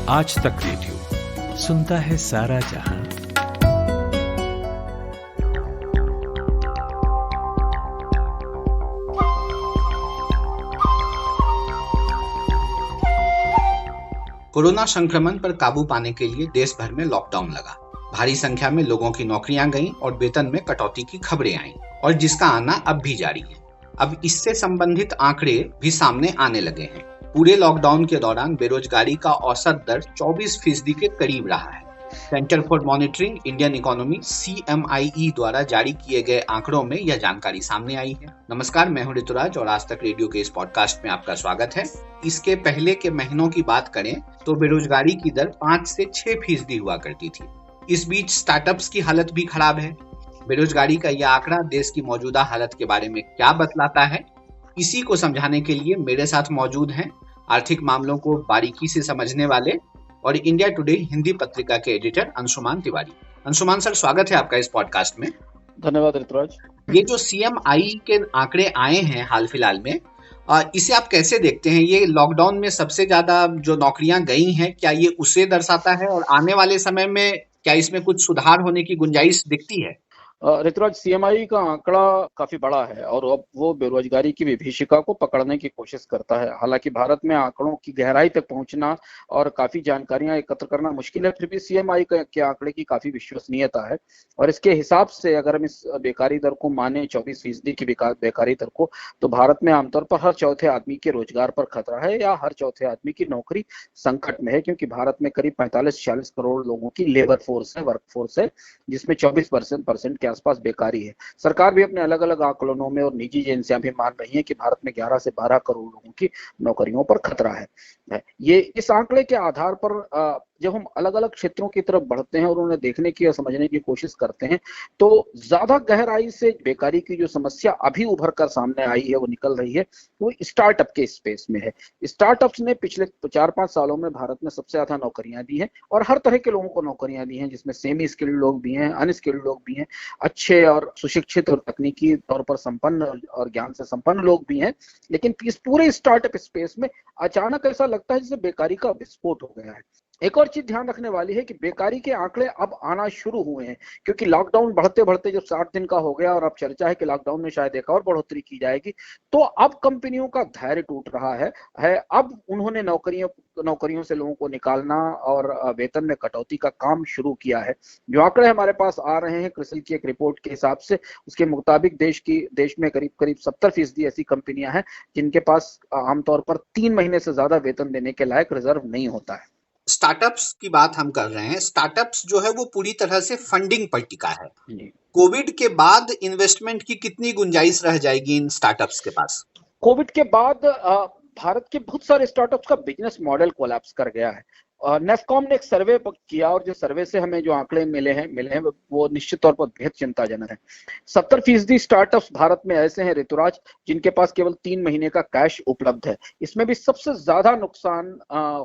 आज तक रेडियो सुनता है सारा जहां। कोरोना संक्रमण पर काबू पाने के लिए देश भर में लॉकडाउन लगा। भारी संख्या में लोगों की नौकरियां गईं और वेतन में कटौती की खबरें आईं और जिसका आना अब भी जारी है। अब इससे संबंधित आंकड़े भी सामने आने लगे हैं। पूरे लॉकडाउन के दौरान बेरोजगारी का औसत दर 24% के करीब रहा है। Centre for monitoring Indian economy CMIE द्वारा जारी किए गए आंकड़ों में यह जानकारी सामने आई है। नमस्कार, मैं हूं ऋतुराज और आज तक रेडियो के इस पॉडकास्ट में आपका स्वागत है। इसके पहले के महीनों की बात करें तो बेरोजगारी की दर 5 से 6% हुआ करती थी। इस बीच स्टार्टअप्स की हालत भी खराब है। बेरोजगारी का यह आंकड़ा देश की मौजूदा हालत के बारे में क्या बतलाता है, इसी को समझाने के लिए मेरे साथ मौजूद हैं आर्थिक मामलों को बारीकी से समझने वाले और इंडिया टुडे हिंदी पत्रिका के एडिटर अंशुमान तिवारी। अंशुमान सर, स्वागत है आपका इस पॉडकास्ट में। धन्यवाद ऋतुराज। ये जो CMI के आंकड़े आए हैं हाल फिलहाल में, इसे आप कैसे देखते हैं? ये लॉकडाउन में सबसे ज्यादा जो नौकरियां गई हैं, क्या ये उसे दर्शाता है और आने वाले समय में क्या इसमें कुछ सुधार होने की गुंजाइश दिखती है? ऋतुराज, CMI का आंकड़ा काफी बड़ा है और अब वो बेरोजगारी की विभीषिका को पकड़ने की कोशिश करता है। हालांकि भारत में आंकड़ों की गहराई तक पहुंचना और काफी जानकारियां एकत्र करना मुश्किल है, फिर भी CMI के आंकड़े की काफी विश्वसनीयता है। और इसके हिसाब से अगर हम इस बेकारी दर को माने, 24% की बेकारी दर को, तो भारत में आमतौर पर हर चौथे आदमी के रोजगार पर खतरा है या हर चौथे आदमी की नौकरी संकट में है, क्योंकि भारत में करीब 45-46 करोड़ लोगों की लेबर फोर्स है, वर्क फोर्स है, जिसमें 24% के आसपास बेकारी है। सरकार भी अपने अलग अलग आकलनों में और निजी एजेंसियां भी मान रही हैं कि भारत में 11 से 12 करोड़ लोगों की नौकरियों पर खतरा है। ये इस आंकड़े के आधार पर जब हम अलग अलग क्षेत्रों की तरफ बढ़ते हैं और उन्हें देखने की और समझने की कोशिश करते हैं, तो ज्यादा गहराई से बेकारी की जो समस्या अभी उभर कर सामने आई है, वो निकल रही है, वो स्टार्टअप के स्पेस में है। स्टार्टअप्स ने पिछले 4-5 सालों में भारत में सबसे ज्यादा नौकरियां दी हैं और हर तरह के लोगों को नौकरियां दी हैं, जिसमें सेमी स्किल्ड लोग भी हैं, अनस्किल्ड लोग भी हैं, अच्छे और सुशिक्षित और तकनीकी तौर पर संपन्न और ज्ञान से संपन्न लोग भी हैं। लेकिन इस पूरे स्टार्टअप स्पेस में अचानक ऐसा लगता है जैसे बेकारी का विस्फोट हो गया है। एक और चीज ध्यान रखने वाली है कि बेकारी के आंकड़े अब आना शुरू हुए हैं, क्योंकि लॉकडाउन बढ़ते बढ़ते जब 60 दिन का हो गया और अब चर्चा है कि लॉकडाउन में शायद एक और बढ़ोतरी की जाएगी, तो अब कंपनियों का धैर्य टूट रहा है। अब उन्होंने नौकरियों से लोगों को निकालना और वेतन में कटौती का काम शुरू किया है। जो आंकड़े हमारे पास आ रहे हैं क्रिसिल की एक रिपोर्ट के हिसाब से, उसके मुताबिक देश में करीब 70% ऐसी कंपनियां हैं जिनके पास आमतौर पर 3 महीने से ज्यादा वेतन देने के लायक रिजर्व नहीं होता है। स्टार्टअप्स की बात हम कर रहे हैं। स्टार्टअप्स जो है वो पूरी तरह से फंडिंग पर टिका है। कोविड के बाद इन्वेस्टमेंट की कितनी गुंजाइश रह जाएगी इन स्टार्टअप्स के पास? कोविड के बाद भारत के बहुत सारे स्टार्टअप्स का बिजनेस मॉडल कोलैप्स कर गया है। नेस्कॉम ने एक सर्वे किया और जो सर्वे से हमें जो आंकड़े मिले हैं वो निश्चित तौर पर बेहद चिंताजनक है। 70% स्टार्टअप्स भारत में ऐसे हैं ऋतुराज जिनके पास केवल 3 महीने का कैश उपलब्ध है। इसमें भी सबसे ज्यादा नुकसान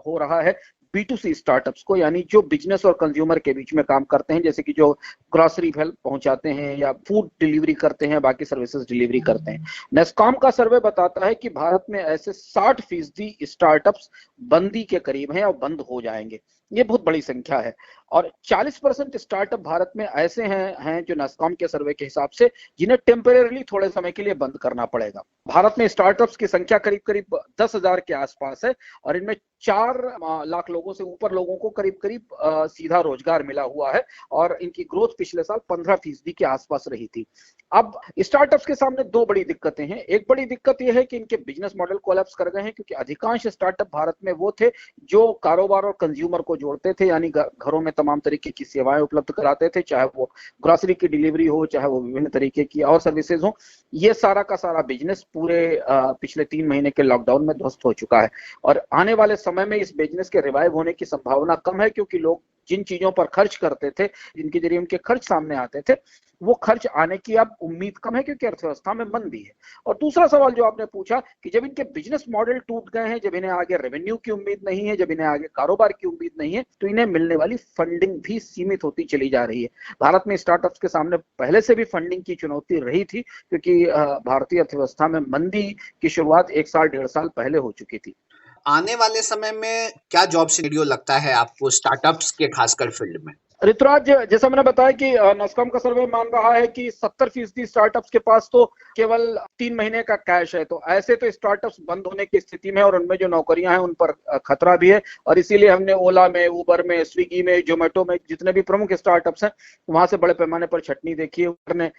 हो रहा है B2C स्टार्टअप्स को, यानी जो बिजनेस और कंज्यूमर के बीच में काम करते हैं, जैसे कि जो ग्रोसरी हेल्प पहुंचाते हैं या फूड डिलीवरी करते हैं, बाकी सर्विसेज डिलीवरी करते हैं। नेस्कॉम का सर्वे बताता है कि भारत में ऐसे 60% स्टार्टअप्स बंदी के करीब हैं और बंद हो जाएंगे। ये बहुत बड़ी संख्या है। और 40% स्टार्टअप भारत में ऐसे हैं जो नेस्कॉम के सर्वे के हिसाब से जिन्हें टेम्परेरली थोड़े समय के लिए बंद करना पड़ेगा। भारत में स्टार्टअप्स की संख्या करीब 10,000 के आसपास है और इनमें 4 लाख लोगों से ऊपर लोगों को करीब सीधा रोजगार मिला हुआ है और इनकी ग्रोथ पिछले साल 15% के आसपास रही थी। अब स्टार्टअप्स के सामने 2 बड़ी दिक्कतें हैं। एक बड़ी दिक्कत यह है कि इनके बिजनेस मॉडल कोलैप्स कर गए हैं, क्योंकि अधिकांश स्टार्टअप भारत में वो थे जो कारोबार और कंज्यूमर को जोड़ते थे, यानी घरों में तमाम तरीके की सेवाएं उपलब्ध कराते थे, चाहे वो ग्रोसरी की डिलीवरी हो, चाहे वो विभिन्न तरीके की और सर्विसेज हो। ये सारा का सारा बिजनेस पूरे पिछले 3 महीने के लॉकडाउन में ध्वस्त हो चुका है और आने वाले समय में इस बिजनेस के रिवाइव होने की संभावना कम है, क्योंकि लोग जिन चीजों पर खर्च करते थे, जिनके जरिए उनके खर्च सामने आते थे, वो खर्च आने की अब उम्मीद कम है, क्योंकि अर्थव्यवस्था में मंदी है। और दूसरा सवाल जो आपने पूछा कि जब इनके बिजनेस मॉडल टूट गए हैं, जब इन्हें आगे रेवेन्यू की उम्मीद नहीं है, जब इन्हें आगे कारोबार की उम्मीद नहीं है, तो इन्हें मिलने वाली फंडिंग भी सीमित होती चली जा रही है। भारत में स्टार्टअप्स के सामने पहले से भी फंडिंग की चुनौती रही थी, क्योंकि भारतीय अर्थव्यवस्था में मंदी की शुरुआत 1 साल 1.5 साल पहले हो चुकी थी। आने वाले समय में क्या जॉब सिनेरियो लगता है आपको स्टार्टअप्स के खासकर फील्ड में? ऋतुराज, जैसा मैंने बताया कि नस्कॉम का सर्वे मान रहा है कि 70% स्टार्टअप्स के पास तो केवल 3 महीने का कैश है। तो ऐसे तो स्टार्टअप्स बंद होने की स्थिति में और उनमें जो नौकरियां हैं उन पर खतरा भी है। और इसीलिए हमने ओला में, उबर में, स्विगी में, जोमेटो में जितने भी प्रमुख स्टार्टअप्स हैं वहां से बड़े पैमाने पर छटनी देखी है। उबर ने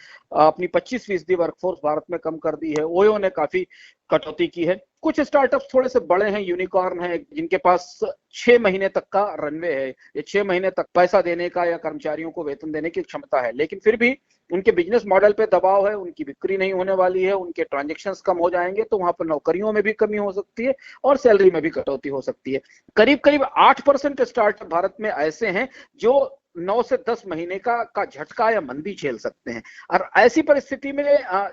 अपनी 25% वर्कफोर्स भारत में कम कर दी है। ओयो ने काफी कटौती की है। कुछ स्टार्टअप्स थोड़े से बड़े हैं, यूनिकॉर्न है, जिनके पास 6 महीने तक का रनवे है। ये 6 महीने तक पैसा देने का या कर्मचारियों को वेतन देने की क्षमता है, लेकिन फिर भी उनके बिजनेस मॉडल पे दबाव है, उनकी बिक्री नहीं होने वाली है, उनके ट्रांजैक्शंस कम हो जाएंगे, तो वहां पर नौकरियों में भी कमी हो सकती है और सैलरी में भी कटौती हो सकती है। करीब करीब 8% स्टार्टअप भारत में ऐसे हैं जो 9 से 10 महीने का झटका या मंदी झेल सकते हैं। और ऐसी परिस्थिति में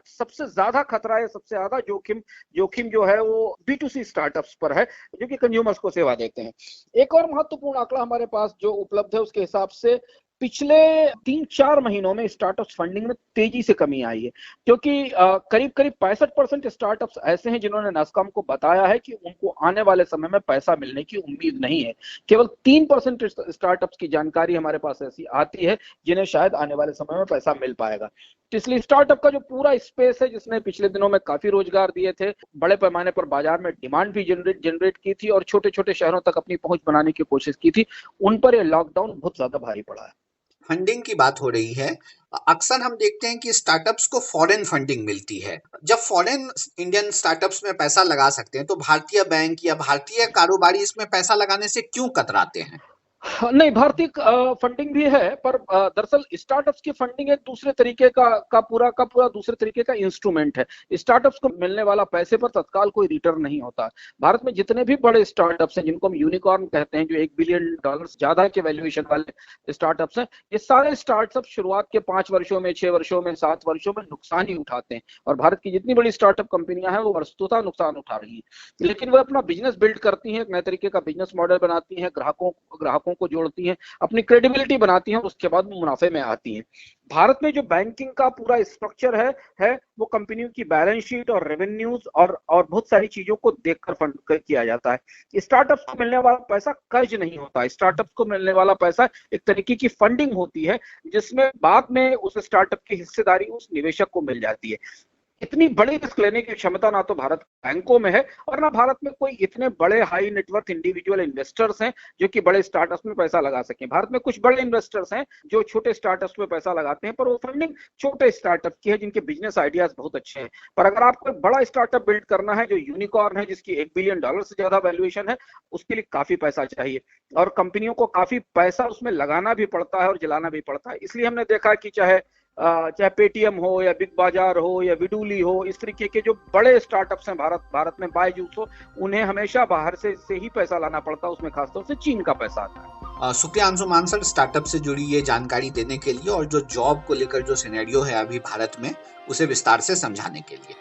सबसे ज्यादा खतरा है, सबसे ज्यादा जोखिम जो है वो B2C स्टार्टअप्स पर है, जो कि कंज्यूमर्स को सेवा देते हैं। एक और महत्वपूर्ण आंकड़ा हमारे पास जो उपलब्ध है, उसके हिसाब से पिछले 3-4 महीनों में स्टार्टअप्स फंडिंग में तेजी से कमी आई है, क्योंकि करीब करीब 65% स्टार्टअप्स ऐसे हैं जिन्होंने नस्कॉम को बताया है कि उनको आने वाले समय में पैसा मिलने की उम्मीद नहीं है। केवल 3% स्टार्टअप्स की जानकारी हमारे पास ऐसी आती है जिन्हें शायद आने वाले समय में पैसा मिल पाएगा। इसलिए स्टार्टअप का जो पूरा स्पेस है, जिसने पिछले दिनों में काफी रोजगार दिए थे, बड़े पैमाने पर बाजार में डिमांड भी जनरेट की थी और छोटे छोटे शहरों तक अपनी पहुंच बनाने की कोशिश की थी, उन पर यह लॉकडाउन बहुत ज्यादा भारी पड़ा है। फंडिंग की बात हो रही है, अक्सर हम देखते हैं कि स्टार्टअप्स को फॉरेन फंडिंग मिलती है। जब फॉरेन इंडियन स्टार्टअप्स में पैसा लगा सकते हैं तो भारतीय बैंक या भारतीय कारोबारी इसमें पैसा लगाने से क्यों कतराते हैं? नहीं, भारतीय फंडिंग भी है, पर दरअसल स्टार्टअप्स की फंडिंग एक दूसरे तरीके का पूरा दूसरे तरीके का इंस्ट्रूमेंट है। स्टार्टअप्स को मिलने वाला पैसे पर तत्काल कोई रिटर्न नहीं होता। भारत में जितने भी बड़े स्टार्टअप्स हैं, जिनको हम यूनिकॉर्न कहते हैं, जो $1 बिलियन ज्यादा के वैल्यूएशन वाले स्टार्टअप्स हैं, ये सारे स्टार्टअप शुरुआत के 5 वर्षों में, 6 वर्षों में, 7 वर्षों में नुकसान ही उठाते हैं। और भारत की जितनी बड़ी स्टार्टअप कंपनियां हैं वो वस्तुतः नुकसान उठा रही है, लेकिन वो अपना बिजनेस बिल्ड करती हैं, एक नए तरीके का बिजनेस मॉडल बनाती हैं, ग्राहकों को जोड़ती हैं, अपनी क्रेडिबिलिटी बनाती हैं, उसके बाद मुनाफे में आती हैं। भारत में जो बैंकिंग का पूरा स्ट्रक्चर है वो कंपनियों की बैलेंस शीट और रेवेन्यूज और बहुत सारी चीजों को देखकर फंड किया जाता है। स्टार्टअप्स को मिलने वाला पैसा कर्ज नहीं होता। स्टार्टअप्स को मिलने वाला पैसा एक तरीके की फंडिंग होती है, जिसमें बाद में उस स्टार्टअप की हिस्सेदारी उस निवेशक को मिल जाती है। इतनी बड़ी रिस्क लेने की क्षमता ना तो भारत बैंकों में है और ना भारत में कोई इतने बड़े हाई नेटवर्थ इंडिविजुअल इन्वेस्टर्स हैं जो कि बड़े स्टार्टअप्स में पैसा लगा सकें। भारत में कुछ बड़े इन्वेस्टर्स हैं जो छोटे स्टार्टअप्स में पैसा लगाते हैं, पर वो फंडिंग छोटे स्टार्टअप की है जिनके बिजनेस आइडियाज बहुत अच्छे हैं। पर अगर आपको एक बड़ा स्टार्टअप बिल्ड करना है जो यूनिकॉर्न है, जिसकी $1 बिलियन से ज्यादा वैल्यूएशन है, उसके लिए काफी पैसा चाहिए और कंपनियों को काफी पैसा उसमें लगाना भी पड़ता है और जलाना भी पड़ता है। इसलिए हमने देखा कि चाहे पेटीएम हो या बिग बाजार हो या विडूली हो, इस तरीके के जो बड़े स्टार्टअप्स हैं भारत में, बायजूस हो, उन्हें हमेशा बाहर से ही पैसा लाना पड़ता है, उसमें खासतौर से चीन का पैसा आता है। शुक्रिया अंशुमान सर, स्टार्टअप से जुड़ी ये जानकारी देने के लिए और जो जॉब को लेकर जो सिनेरियो है अभी भारत में, उसे विस्तार से समझाने के लिए।